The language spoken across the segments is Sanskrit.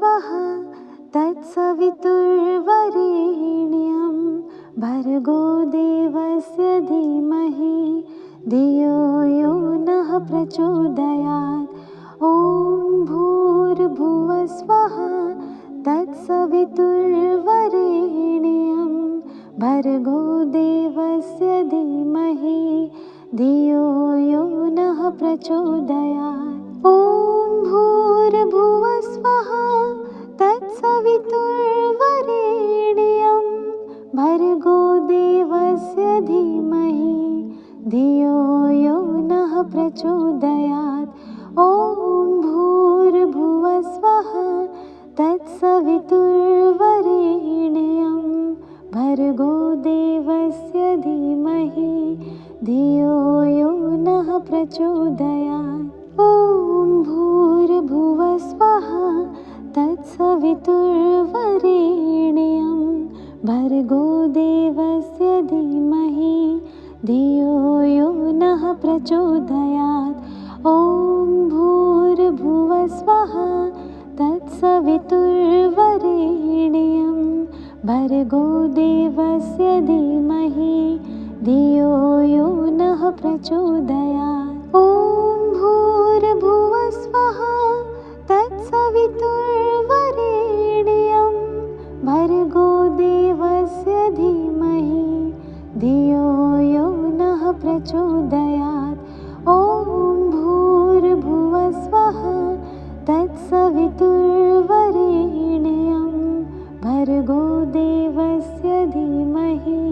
भूर्भुवस्वः तत्सवितुर्वरेण्यं भर्गो देवस्य धीमहि धियो यो नः प्रचोदयात्। ॐ भूर्भुवस्वः तत्सवितुर्वरेण्यं भर्गो देवस्य धीमहि धियो यो नः प्रचोदयात्। ॐ भूर्भुवस्वः तत्सवितुर्वरेण्यं भर्गो देवस्य धीमहि धियो यो नः प्रचोदयात्। ॐ भूर्भुवस्वः तत्सवितुर्वरेण्यं भर्गो देवस्य धीमहि धियो यो नः प्रचोदयात्। ॐ भूर्भुवस्वः तत्सवितुर्वरेण्यं भर्गो देवस्य धीमहि धियो यो नः प्रचोदयात्। ॐ भूर्भुवस्वः तत्सवितुर्वरेण्यं भर्गो देवस्य धीमहि धियो यो नः प्रचोदयात्। ॐ भूर्भुवस्वः तत्सवितुर्वरेण्यं भर्गो देवस्य धीमहि धियो यो नः प्रचोदयात्। ॐ भूर्भुवस्वः तत्सवितुर्वरेण्यं भर्गो देवस्य धीमहि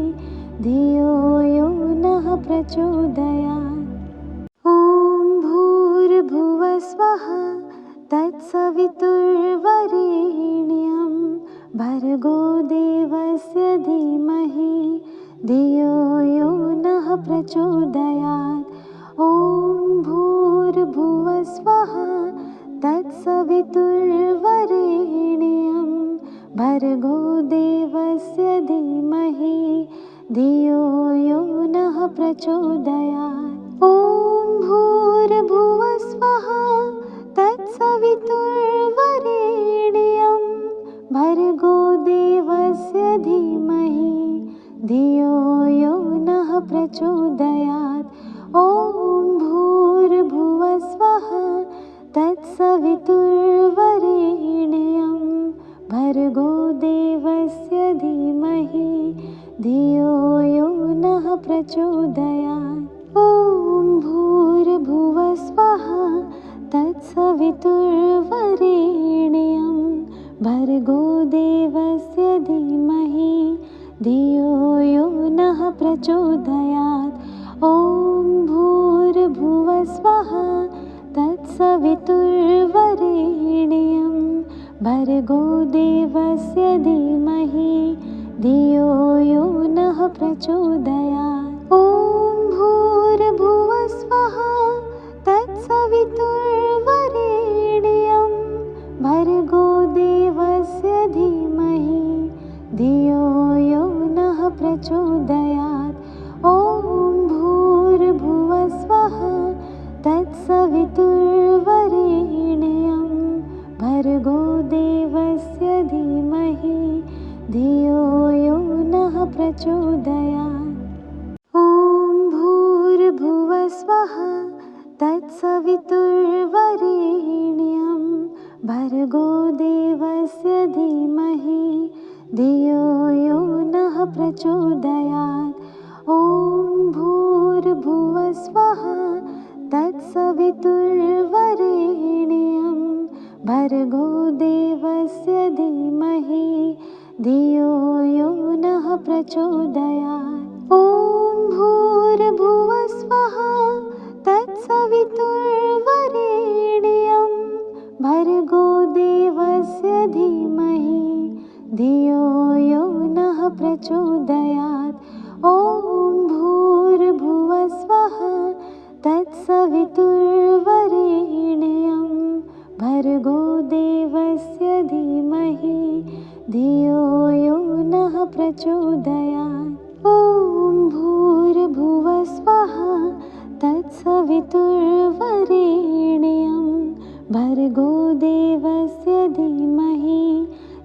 धियो यो नः प्रचोदयात्। ॐ भूर्भुवस्वः तत्सवितुर्वरेण्यं भर्गो देवस्य धीमहि धियो यो नः प्रचोदयात्। ॐ भूर्भुवस्वः तत्सवितुर्वरेण्यं भर्गो देवस्य धीमहि धियो यो नः प्रचोदयात्। ॐ भूर्भुवस्वः तत्सवितुर्वरेण्यं भर्गो देवस्य धीमहि धियो यो नः प्रचोदयात्। ॐ भूर्भुवस्वः तत्सवितुर्वरेण्यं भर्गो देवस्य धीमहि धियो यो नः प्रचोदयात्। ॐ भूर्भुवस्वः तत्सवितुर्वरेण्यं भर्गो देवस्य धीमहि धियो यो नः प्रचोदयात्। ॐ भूर्भुवस्वः तत्सवितुर्वरेण्यं भर्गो देवस्य धीमहि धियो यो नः प्रचोदयात्। ॐ भूर्भुवस्वः तत्सवितुर्वरेण्यं भर्गो देवस्य धीमहि धियो यो नः प्रचोदयात्। ॐ भूर्भुवस्वः तत्सवितुर्वरेण्यं भर्गो देवस्य धीमहि धियो यो नः प्रचोदयात्। ॐ भूर्भुवस्वः तत्सवितुर्वरेण्यं भर्गो देवस्य धीमहि धियो यो नः प्रचोदयात्। ॐ भूर्भुवस्वः तत्सवितुर्वरेण्यं भर्गो देवस्य धीमहि धियो यो नः प्रचोदयात्। ॐ भूर्भुवस्वः तत्सवितुर्वरेण्यं भर्गो देवस्य धीमहि धियो यो नः प्रचोदयात्। ॐ भूर्भुवस्वः तत्सवितुर्वरेण्यं भर्गो देवस्य धीमहि धियो यो नः प्रचोदयात्। ॐ भूर्भुवस्वः तत्सवितुर्वरेण्यं भर्गो देवस्य धीमहि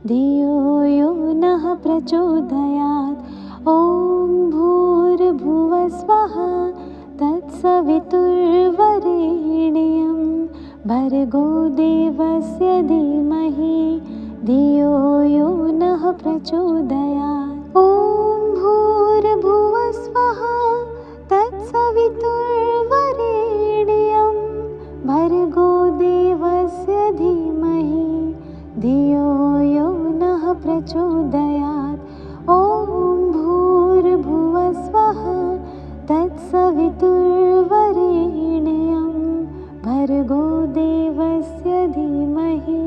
धियो यो नः प्रचोदयात्। ॐ भूर्भुवस्वः तत्सवितुर्वरेण्यं भर्गो देवस्य धीमहि धियो यो नः प्रचोदयात्। ॐ भूर्भुवस्वः तत्सवितुर्वरेण्यं भर्गो देवस्य धीमहि धियो यो नः प्रचोदयात्। ॐ भूर्भुवस्वः तत्सवितुर्वरेण्यं भर्गो देवस्य धीमहि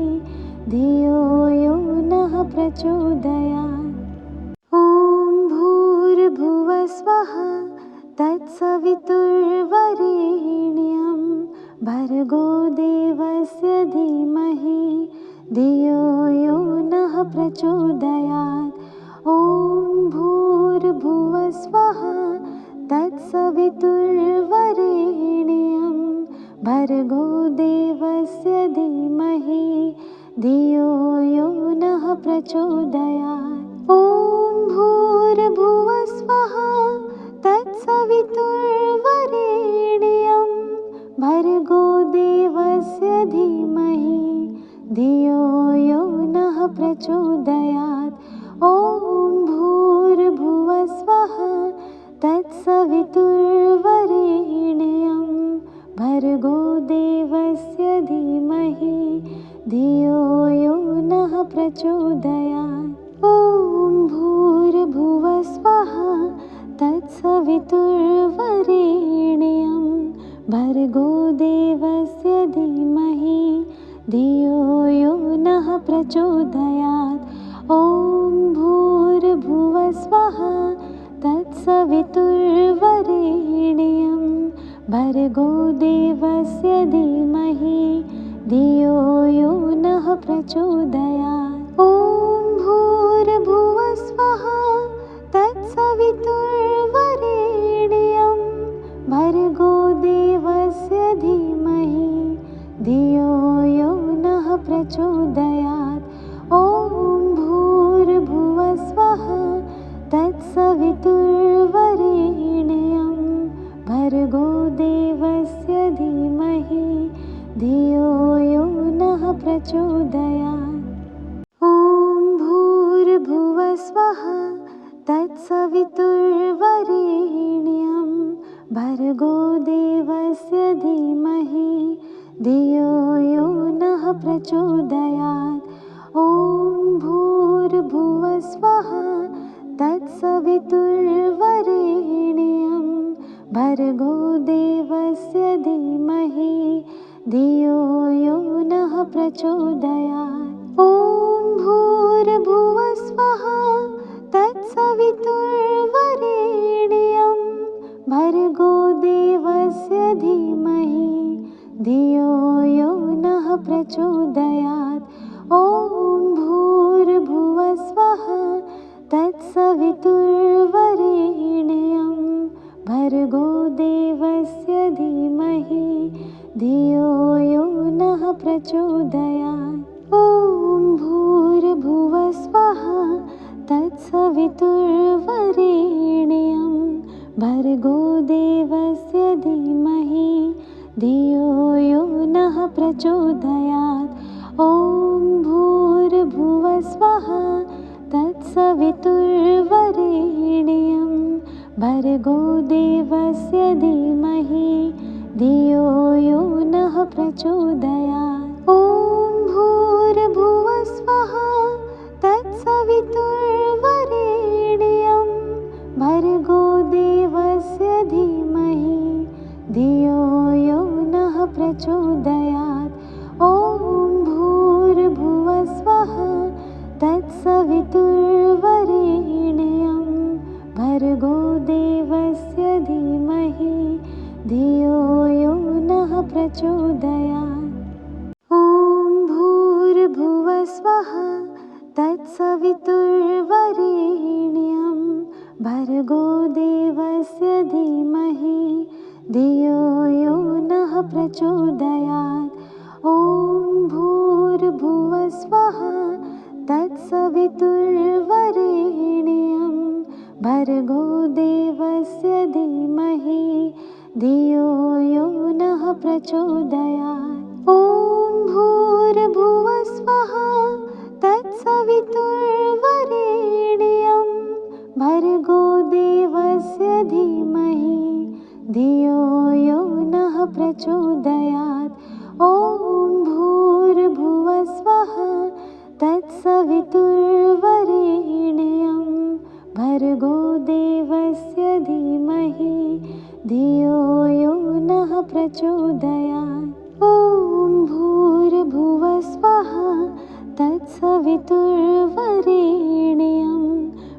धियो यो नः प्रचोदयात्। ॐ भूर्भुवस्वः तत्सवितुर्वरेण्यं भर्गो देवस्य धीमहि धियो यो नः प्रचोदयात्। ॐ भूर्भुवस्वः तत्सवितुर्वरेण्यं भर्गो देवस्य धीमहि धियो यो नः प्रचोदयात्। ॐ भूर्भुवस्वः तत्सवितुर्वरेण्यं भर्गो देवस्य धीमहि धियो यो नः प्रचोदयात्। ॐ भूर्भुवस्वः तत्सवितुर्वरेण्यं भर्गो देवस्य धीमहि धियो यो नः प्रचोदयात्। ॐ भूर्भुवस्वः तत्सवितुर्वरेण्यं भर्गो देवस्य धीमहि धियो यो नः प्रचोदयात्। ॐ भूर्भुवस्वः तत्सवितुर्वरेण्यं भर्गो देवस्य धीमहि धियो यो नः प्रचोदयात्। ॐ भूर्भुवस्वः तत्सवितुर्वरेण्यं भर्गो देवस्य धीमहि धियो यो नः प्रचोदयात्। ॐ भूर्भुवस्वः तत्सवितुर्वरेण्यं भर्गो देवस्य धीमहि धियो यो नः प्रचोदयात्। ॐ भूर्भुवस्वः तत्सवितुर्वरेण्यं भर्गो देवस्य धीमहि धियो यो नः प्रचोदयात्। ॐ भूर्भुवस्वः तत्सवितुर्वरेण्यं भर्गो देवस्य धीमहि धियो यो नः प्रचोदयात्। ॐ भूर्भुवस्वः तत्सवितुर्वरेण्यं भर्गो देवस्य धीमहि धियो यो नः प्रचोदयात्। ॐ भूर्भुवस्वः तत्सवितुर्वरेण्यं भर्गो देवस्य धीमहि धियो यो नः प्रचोदयात्। ॐ भूर्भुवस्वः तत्सवितुर्वरेण्यं भर्गो देवस्य धीमहि धियो यो नः प्रचोदयात्। ॐ भूर्भुवस्वः तत्सवितुर्वरेण्यं भर्गो देवस्य धीमहि धियो यो नः प्रचोदयात्। ॐ भूर्भुवस्वः तत्सवितुर्वरेण्यं भर्गो देवस्य धीमहि धियो यो नः प्रचोदयात्। ॐ भूर्भुवस्वः तत्सवितुर्वरेण्यं भर्गो देवस्य धीमहि धियो यो नः प्रचोदयात्। ॐ भूर्भुवस्वः तत्सवितुर्वरेण्यं भर्गो देवस्य धीमहि धियो यो नः प्रचोदयात्। ॐ भूर्भुवस्वः तत्सवितुर्वरेण्यं तत्सवितुर्वरेण्यं भर्गो देवस्य धीमहि धियो यो नः प्रचोदयात्। ॐ भूर्भुवः स्वः तत्सवितुर्वरेण्यं भर्गो देवस्य धीमहि धियो यो नः प्रचोदयात्। ॐ भूर्भुवः स्वः तत्सवितुर्वरेण्यं भर्गो देवस्य धीमहि धियो यो नः प्रचोदयात्। ॐ भूर्भुवः स्वः तत्सवितुर्वरेण्यं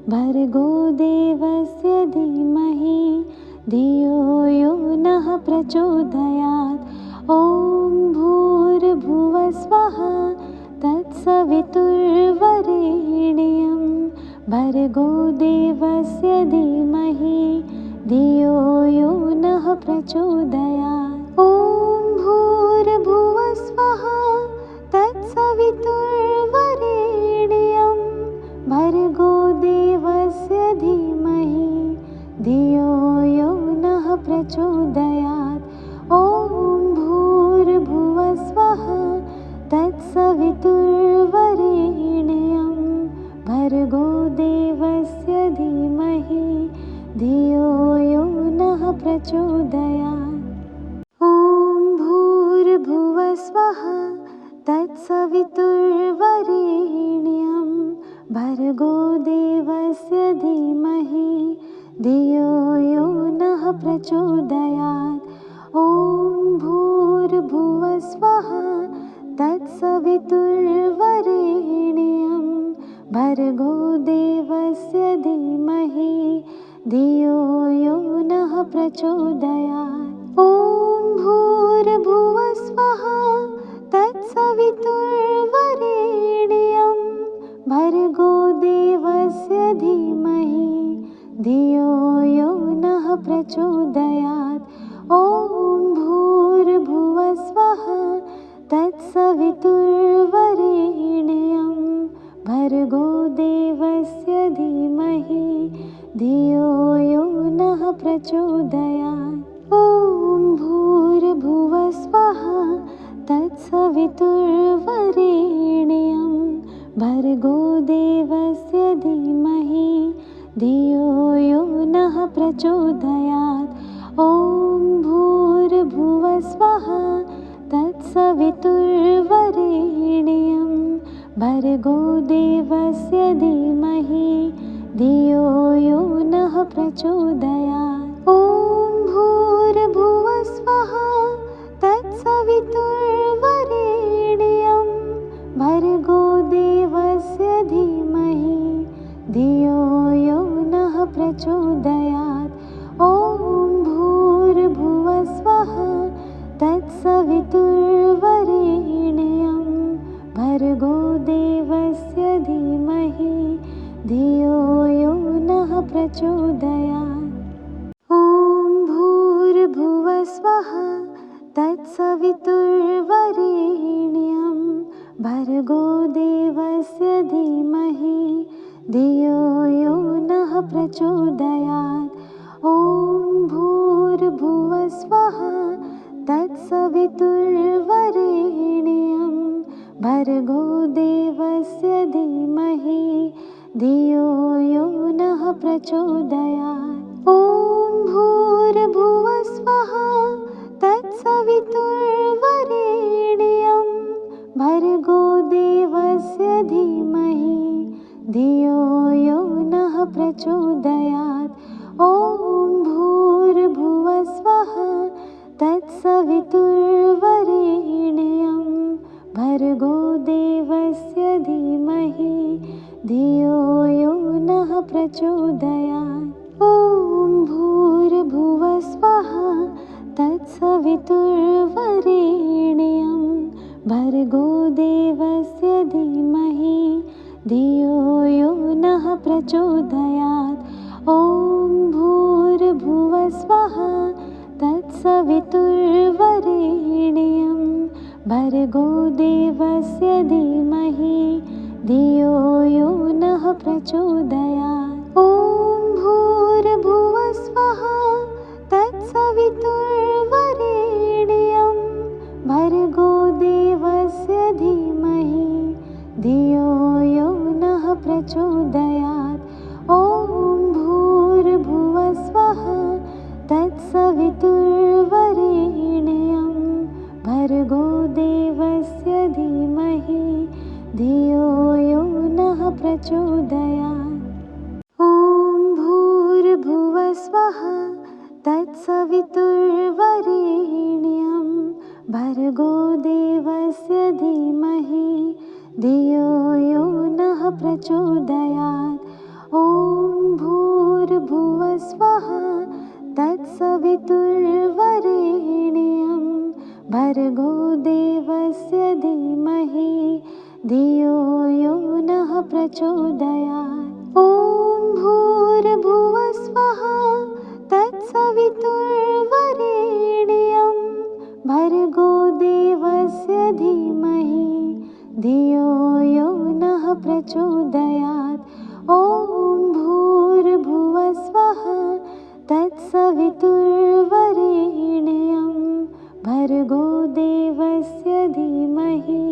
भर्गो देवस्य धीमहि धियो यो नः प्रचोदयात्। ॐ भूर्भुवः स्वः तत्सवितुर्वरेण्यं भर्गो देवस्य धीमहि धियो यो नः प्रचोदयात्। ॐ भूर्भुवः स्वः तत्सवितुर्वरेण्यं भर्गो देवस्य धीमहि धियो यो नः प्रचोदयात्। ॐ भूर्भुवः स्वः तत्सवितुर्वरेण्यं भर्गो देवस्य धीमहि धियो यो नः प्रचोदयात्। ॐ भूर्भुवः स्वः तत्सवितुर्वरेण्यं भर्गो देवस्य धीमहि धियो यो नः प्रचोदयात्। ॐ भूर्भुवः स्वः तत्सवितुर्वरेण्यं भर्गो देवस्य धीमहि धियो यो नः प्रचोदयात्। ॐ भूर्भुवः स्वः तत्सवितुर्वरेण्यं भर्गो देवस्य धीमहि धियो यो नः प्रचोदयात्। ॐ भूर्भुवः स्वः तत्सवितुर्वरेण्यं भर्गो देवस्य धीमहि धियो यो नः प्रचोदयात्। ॐ भूर्भुवः स्वः तत्सवितुर्वरेण्यं भर्गो देवस्य धीमहि धियो यो नः प्रचोदयात्। ॐ भूर्भुवः स्वः तत्सवितुर्वरेण्यं भर्गो देवस्य धीमहि धियो यो नः प्रचोदयात्। ॐ भूर्भुवः स्वः तत्सवितुर्वरेण्यं भर्गो देवस्य धीमहि धियो यो नः प्रचोदयात्। ॐ भूर्भुवः स्वः तत्सवितुर्वरेण्यं भर्गो देवस्य धीमहि धियो यो नः प्रचोदयात्। ॐ भूर्भुवः स्वः तत्सवितुर्वरेण्यं भर्गो देवस्य धीमहि धियो यो नः प्रचोदयात्। ॐ भूर्भुवः स्वः तत्सवितुर्वरेण्यं भर्गो देवस्य धीमहि धियो यो नः प्रचोदयात्। ॐ भूर्भुवः स्वः तत्सवितुर्वरेण्यं भर्गो देवस्य धीमहि धियो यो नः प्रचोदयात्। ॐ भूर्भुवः स्वः तत्सवितुर्वरेण्यं भर्गो देवस्य धीमहि धियो यो नः प्रचोदयात्। ॐ भूर्भुवः स्वः तत्सवितुर्वरेण्यं भर्गो देवस्य धीमहि धियो यो नः प्रचोदयात्। ॐ भूर्भुवः स्वः तत्सवितुर्वरेण्यं भर्गो देवस्य धीमहि धियो यो नः प्रचोदयात्। ॐ भूर्भुवस्वः तत्सवितुर्वरेण्यं भर्गो देवस्य धीमहि धियो यो नः प्रचोदयात्। ॐ भूर्भुवस्वः तत्सवितुर्वरेण्यं भर्गो देवस्य धीमहि धियो यो नः प्रचोदयात्। ॐ भूर्भुवस्वः तत्सवितुर्वरेण्यं भर्गो देवस्य धीमहि धियो यो नः प्रचोदयात्। ॐ भूर्भुवस्वः तत्सवितुर्वरेण्यं भर्गो देवस्य धीमहि धियो यो नः प्रचोदयात्। ॐ भूर्भुवस्वः तत्सवितुर्वरेण्यं भर्गो देवस्य धीमहि धियो यो नः प्रचोदयात्। ॐ भूर्भुवस्वः तत्सवितुर्वरेण्यं भर्गो देवस्य धीमहि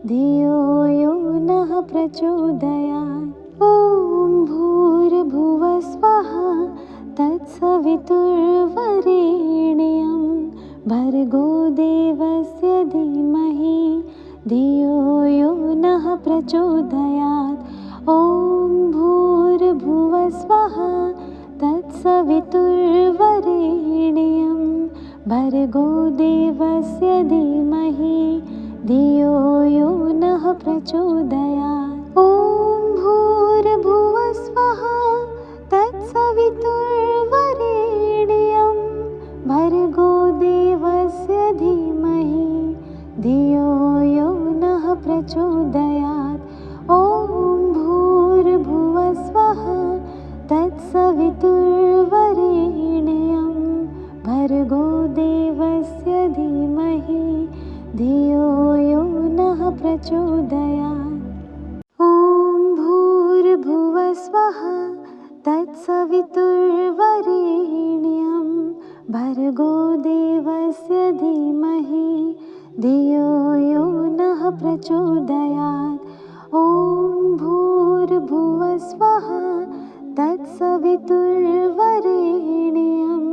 धियो यो नः प्रचोदयात्। ॐ भूर्भुवस्वः तत्सवितुर्वरेण्यं भर्गो देवस्य धीमहि धियो यो नः प्रचोदयात्। ॐ भूर्भुवस्वः तत्सवितुर्वरेण्यं भर्गो देवस्य धीमहि धियो यो नः प्रचोदयात्। ॐ भूर्भुवस्वः तत्सवितुर्वरेण्यं भर्गो देवस्य धीमहि धियो यो नः प्रचोदयात्। ॐ भूर्भुवस्वः तत्सवितुर्वरेण्यं भर्गो देवस्य धीमहि धियो यो नः प्रचोदयात्। ॐ भूर्भुवस्वः तत्सवितुर्वरेण्यं भर्गो देवस्य धीमहि धियो यो नः प्रचोदयात्। ॐ भूर्भुवस्वः तत्सवितुर्वरेण्यं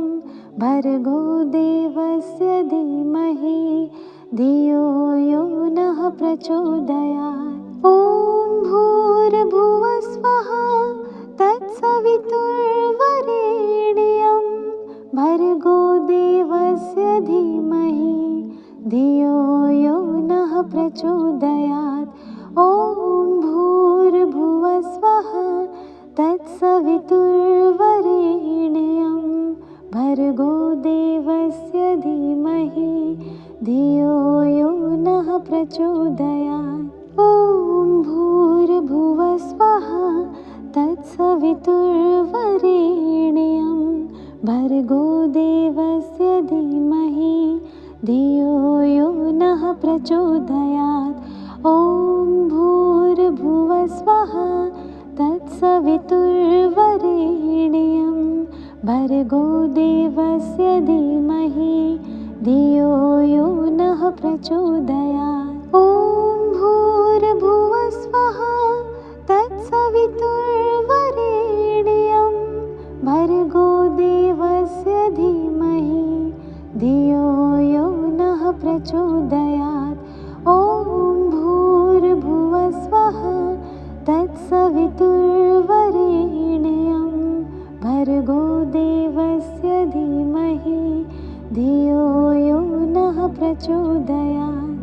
भर्गो देवस्य धीमहि धियो यो नः प्रचोदयात्। ॐ भूर्भुवस्वः तत्सवितुर्वरेण्यं भर्गो देवस्य धीमहि धियो यो नः प्रचोदयात्। ॐ भूर्भुवस्वः तत्सवितुर्वरेण्यं भर्गो देवस्य धीमहि धियो यो नः प्रचोदयात्। ॐ भूर्भुवस्वः तत्सवितुर्वरेण्यं भर्गो देवस्य धीमहि धियो यो नः प्रचोदयात्। ॐ भूर्भुवस्वः तत्सवितुर्वरेण्यं भर्गो देवस्य धीमहि धियो यो नः प्रचोदयात्। ॐ भूर्भुवस्वः तत्सवितुर्वरेण्यं भर्गो देवस्य धीमहि धियो यो नः प्रचोदयात्। ॐ भूर्भुवस्वः तत्सवितुर्वरेण्यं भर्गो देवस्य धीमहि धियो यो नः प्रचोदयात्।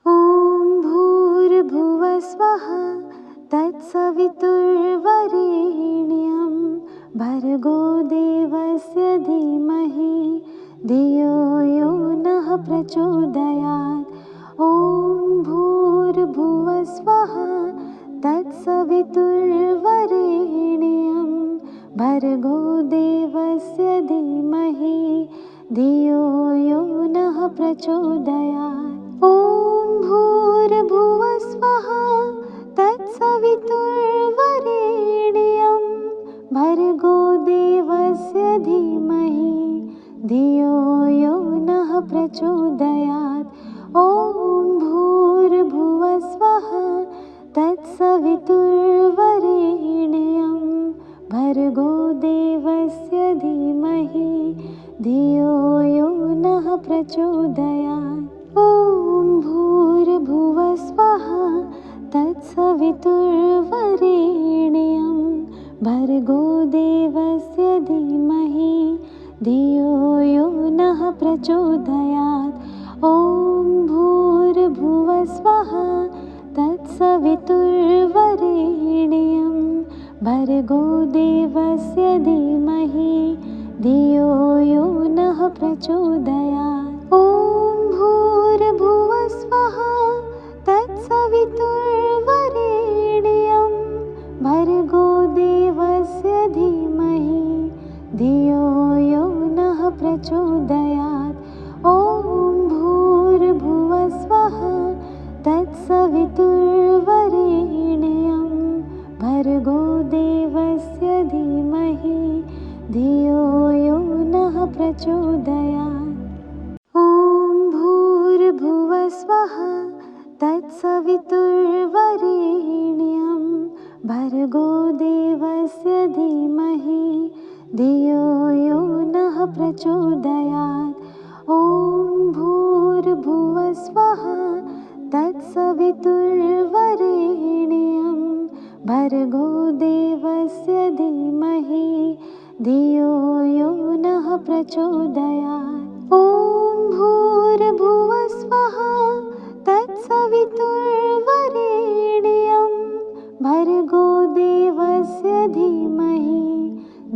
ॐ भूर्भुवस्वः तत्सवितुर्वरेण्यं भर्गो देवस्य धीमहि धियो यो नः प्रचोदयात्। ॐ भूर्भुवस्वः तत्सवितुर्वरेण्यं भर्गो देवस्य धीमहि धियो यो नः प्रचोदयात्। ॐ भूर्भुवस्वः तत्सवितुर्वरेण्यं प्रचोदयात्। ॐ भूर्भुवस्वः तत्सवितुर्वरेण्यं भर्गो देवस्य धीमहि धियो यो नः प्रचोदयात्। ॐ भूर्भुवस्वः तत्सवितुर्वरेण्यं भर्गो देवस्य धीमहि धियो यो नः प्रचोदयात्। ॐ भूर्भुवस्वः तत्सवितुर्वरेण्यं भर्गो देवस्य धीमहि धियो यो नः प्रचोदयात्। ॐ भूर्भुवस्वः तत्सवितुर्वरेण्यं भर्गो देवस्य धीमहि धियो यो नः प्रचोदयात्। ॐ भूर्भुवस्वः तत्सवितुर्वरेण्यं भर्गो देवस्य धीमहि धियो यो नः प्रचोदयात्। ॐ भूर्भुवस्वः तत्सवितुर्वरेण्यं भर्गो देवस्य धीमहि धियो यो नः प्रचोदयात्। ॐ भूर्भुवस्वः तत्सवितुर्वरेण्यं भर्गो देवस्य धीमहि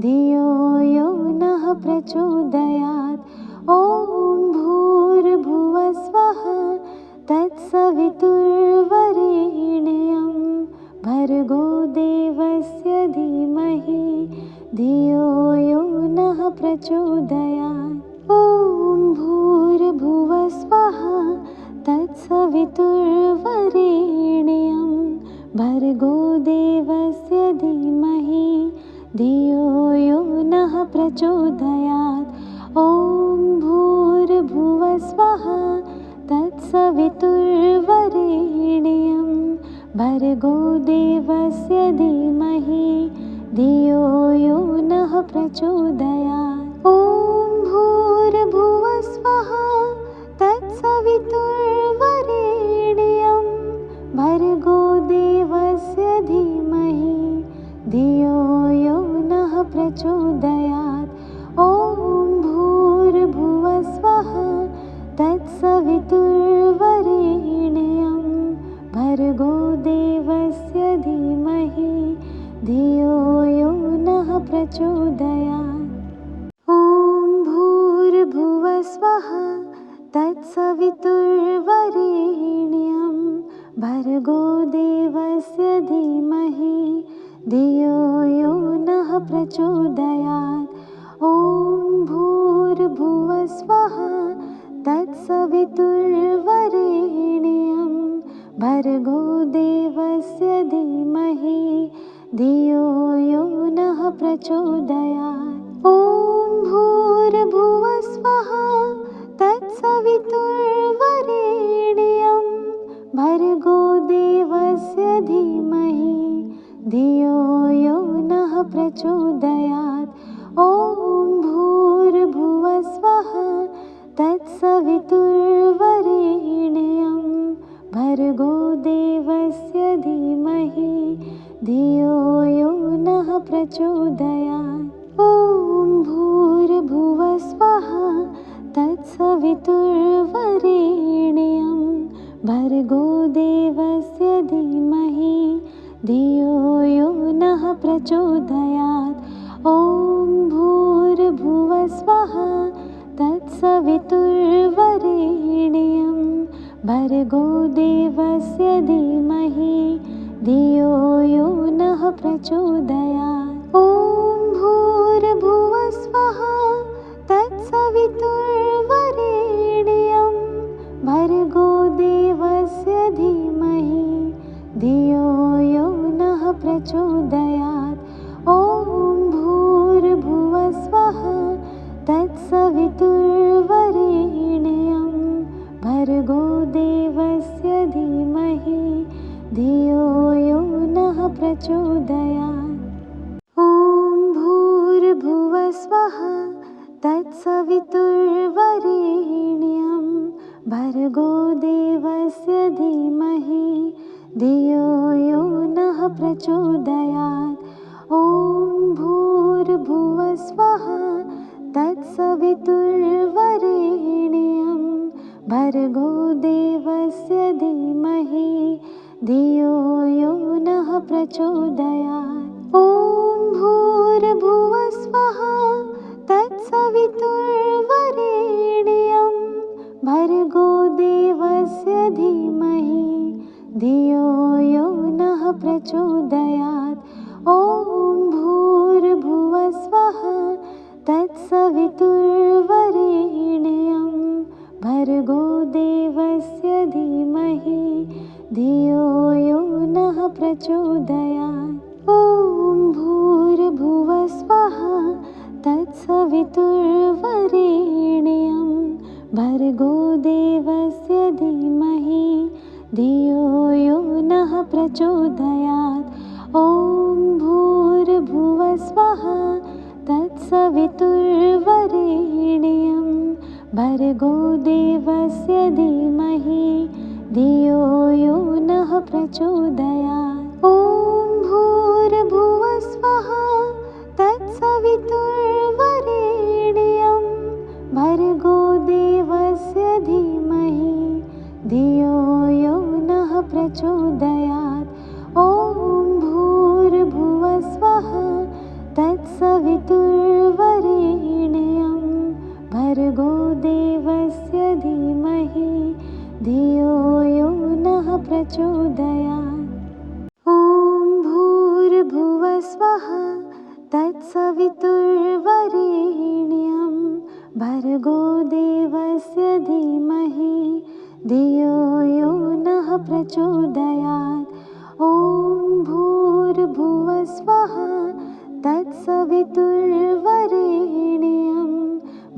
धियो यो नः प्रचोदयात्। ॐ भूर्भुवस्वः तत्सवितुर्वरेण्यं भर्गो देवस्य धीमहि धियो यो नः प्रचोदयात्। ॐ भूर्भुवस्वः तत्सवितुर्वरेण्यं भर्गो देवस्य धीमहि धियो यो नः प्रचोदयात्। ॐ भूर्भुवस्वः तत्सवितुर्वरेण्यं भर्गो देवस्य धीमहि धियो यो नः प्रचोदयात्। ॐ भूर्भुवस्वः तत्सवितुर्वरेण्यं भर्गो देवस्य धीमहि धियो यो नः प्रचोदयात्। ॐ भूर्भुवस्वः तत्सवितुर्वरेण्यं भर्गो देवस्य धीमहि धियो यो नः प्रचोदयात्। ॐ भूर्भुवस्वः तत्सवितुर्वरेण्यं भर्गो देवस्य धीमहि धियो यो नः प्रचोदयात्। ॐ भूर्भुवस्वः तत्सवितुर्वरेण्यं भर्गो देवस्य धीमहि धियो यो नः प्रचोदयात्। ॐ भूर्भुवस्वः तत्सवितुर्वरेण्यं भर्गो देवस्य धीमहि धियो यो नः प्रचोदयात्। ॐ भूर्भुवस्वः तत्सवितुर्वरेण्यं भर्गो देवस्य धीमहि धियो यो नः प्रचोदयात्। ॐ भूर्भुवस्वः तत्सवितुर्वरेण्यं भर्गो देवस्य धीमहि धियो यो नः प्रचोदयात्। ॐ भूर्भुवस्वः तत्सवितुर्वरेण्यं भर्गो देवस्य धीमहि धियो यो नः प्रचोदयात्। ॐ भूर्भुवस्वः तत्सवितुर्वरेण्यं भर्गो देवस्य धीमहि धियो यो नः प्रचोदयात्। ॐ भूर्भुवस्वः तत्सवितुर्वरेण्यं भर्गो देवस्य धीमहि धियो यो नः प्रचोदयात्। ॐ भूर्भुवस्वः तत्सवितुर्वरेण्यं भर्गो देवस्य धीमहि धियो यो नः प्रचोदयात्। ॐ भूर्भुवस्वः तत्सवितुर्वरेण्यं भर्गो देवस्य धीमहि धियो यो नः प्रचोदयात्। ॐ भूर्भुवस्वः तत्सवितुर्वरेण्यं भर्गो देवस्य धीमहि धियो यो नः प्रचोदयात्। ॐ भूर्भुवस्वः तत्सवितुर्वरेण्यं भर्गो देवस्य धीमहि धियो यो नः प्रचोदयात्। ॐ भूर्भुवस्वः तत्सवितुर्वरेण्यं भर्गो देवस्य धीमहि धियो यो नः प्रचोदयात्। ॐ भूर्भुवस्वः तत्सवितुर्वरेण्यं भर्गो देवस्य धीमहि धियो यो नः प्रचोदयात्। ॐ भूर्भुवस्वः तत्सवितुर्वरेण्यं भर्गो देवस्य धीमहि धियो यो नः प्रचोदयात्। ॐ भूर्भुवस्वः तत्सवितुर्वरेण्यं भर्गो देवस्य धीमहि धियो यो नः प्रचोदयात्। ॐ भूर्भुवस्वः तत्सवितुर्वरेण्यं भर्गो देवस्य धीमहि धियो यो नः प्रचोदयात्। ॐ भूर्भुवस्वः तत्सवितुर्वरेण्यं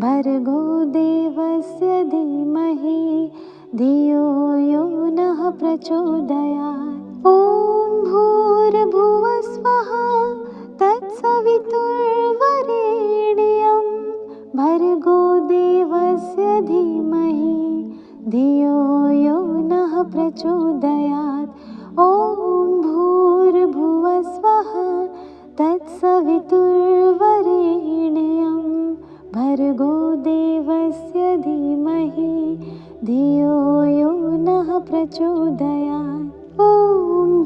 भर्गो देवस्य धीमहि धियो यो नः प्रचोदयात्। ॐ भूर्भुवस्वः तत्सवितुर्वरेण्यं भर्गो देवस्य धीमहि धियो यो नः प्रचोदयात्। ॐ भूर्भुवस्वः तत्सवितुर्वरेण्यं भर्गो देवस्य धीमहि धियो यो नः प्रचोदयात्। ॐ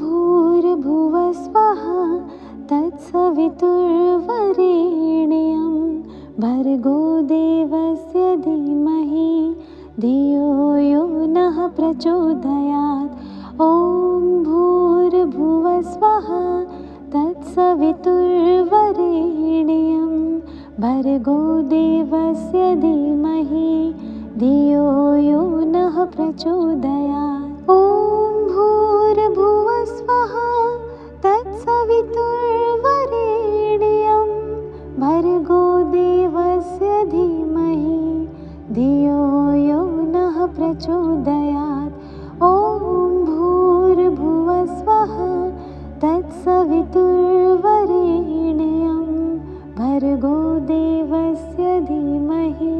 भूर्भुवस्वः तत्सवितुर्वरेण्यं भर्गो देवस्य धीमहि धियो यो नः प्रचोदयात्। ॐ भूर्भुवस्वः तत्सवितुर्वरेण्यं भर्गो देवस्य धीमहि धियो यो नः प्रचोदयात्। ॐ भूर्भुवस्वः तत्सवितुर्वरेण्यं भर्गो देवस्य धीमहि धियो यो नः प्रचोदयात्। ॐ भूर्भुवस्वः तत्सवितुर्वरेण्यं भर्गो देवस्य धीमहि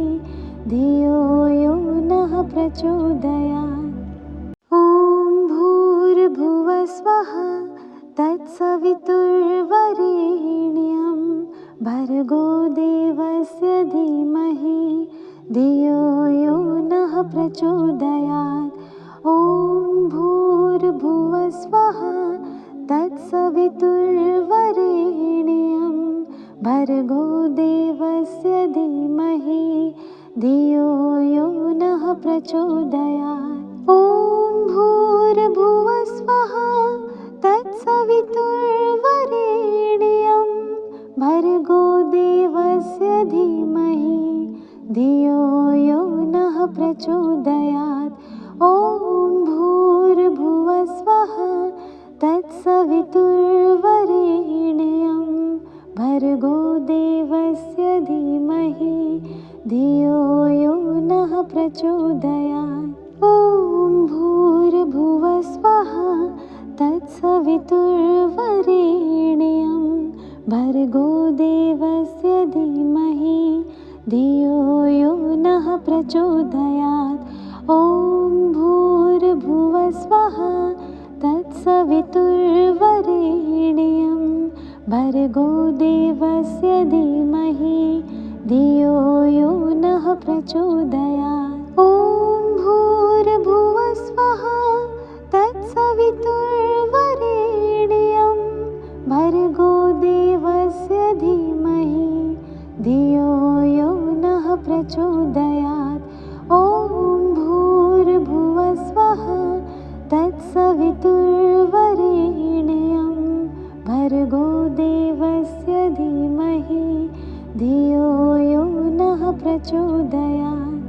धियो यो नः प्रचोदयात्। ॐ भूर्भुवस्वः तत्सवितुर्वरेण्यं भर्गो देवस्य धीमहि धियो यो नः प्रचोदयात्। ॐ भूर्भुवस्वः तत्सवितुर्वरेण्यं भर्गो देवस्य धीमहि धियो यो नः प्रचोदयात्। ॐ भूर्भुवस्वः तत्सवितुर्वरेण्यं भर्गो देवस्य धीमहि धियो यो नः प्रचोदयात्। ॐ भूर्भुवस्वः तत्सवितुर्वरेण्यं भर्गो देवस्य धीमहि धियो यो नः प्रचोदयात्। ॐ भूर्भुवस्वः तत्सवितुर्वरेण्यं भर्गो देवस्य धीमहि धियो यो नः प्रचोदयात्। ॐ तत्सवितुर्वरेण्यं भर्गो देवस्य धीमहि धियो यो नः प्रचोदयात्। ॐ भूर्भुवः स्वः तत्सवितुर्वरेण्यं भर्गो देवस्य धीमहि धियो यो नः प्रचोदयात्। ॐ भूर्भुवः स्वः तत्सवितुर्वरेण्यं भर्गो देवस्य धीमहि धियो यो नः प्रचोदयात्।